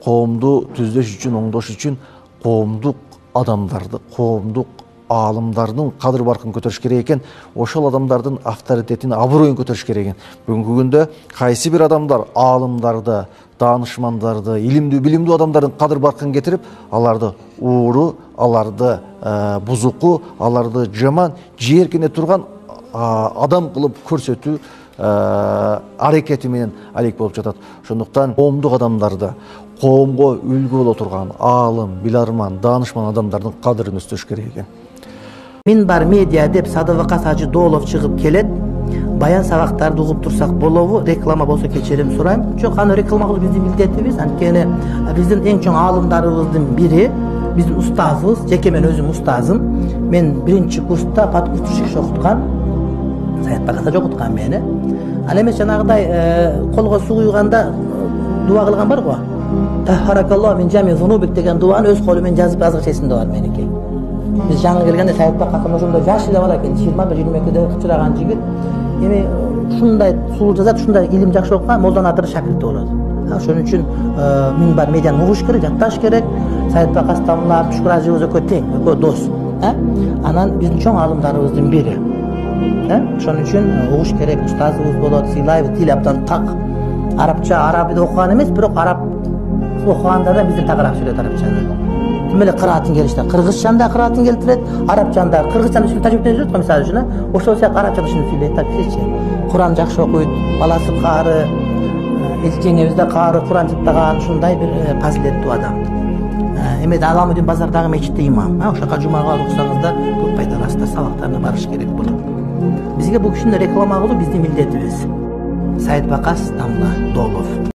Коомду түздөш үчүн, оңдош үчүн коомдук адамдарды, коомдук аалымдардын кадыр баркын көтөрүш керек экен. Ошол адамдардын авторитетин, аброюн көтөрүш керек экен. Бүгүнкү күндө кайсы бир адамдар аалымдарды, даанышмандарды, илимдүү, билимдүү адамдардын кадыр баркын кетирип, аларды ууру, аларды бузуку, аларды жаман, жийеркине турган адам кылып көрсөтүү аракети менен алек болуп жатат. Ошондуктан коомдук адамдарды, коомго үлгү боло турган аалым, биларман, даанышман адамдардын кадырын өстүрүш керек экен. Минбар медиа деп Садыбакас Ажы Доолов чыгып келет. Баян сабактарды угуп турсак болобу? Реклама болсо кечирим сурайм. Жок, аны реклама кылуу биздин милдетибиз. Анткени биздин эң чоң аалымдарыбыздын бири, биздин устазыбыз, жеке мен өзүм устазым. Мен биринчи курста подкурсчик окуткан. Саятбакаса окуткан мени. Ал эмес жанагыдай колго суу куйганда дуа кылган бар го. Тахаракаллаху мин жами зунубик деген дуаны өз колу менен жазып азыркы эсимде бар меники. Биз жаңы келгенде Саятбакаса ошондой жаш эле бала экен, 21-22 учураган жигит. Эми ушундай сулуу жазат, ушундай илим жакшы окуган молдон атыры шакирти болот. Ошон үчүн Минбар медианы угуш керек, жатташ керек. Саятбакас тамлар, Шүкүр Ажыбыз экөө тең, экөө дос. Анан биздин чоң аалымдарыбыздын бири. Ошон үчүн угуш керек, устазыбыз болот, сыйлайбыз, тил абдан так. Арабча, арабиде окуган эмес, бирок араб окуганда да бизден тагыраак сүйлөйт арабчаны. Тим эле кыраатын келиште, кыргызчаны да кыраатын келтирет, арабчаны да, кыргызчаны сүйлөп тажибиттен жүрөт го мисалы үчүн, ошол сыяктуу арабчаны да сүйлөйт да бизчи. Куран жакшы окуйт, баласы каары, жеңебиз да каары, Куран жыттаган, ушундай бир фазилеттүү адам. Эми Аламудин базардагы мечитте имам. Ошока жумага уксаңыздар көп пайдаланасыздар, сабактарына барыш керек болот. Бизге бул кишини реклама кылуу биздин милдетибиз. Саятбакас Доолов.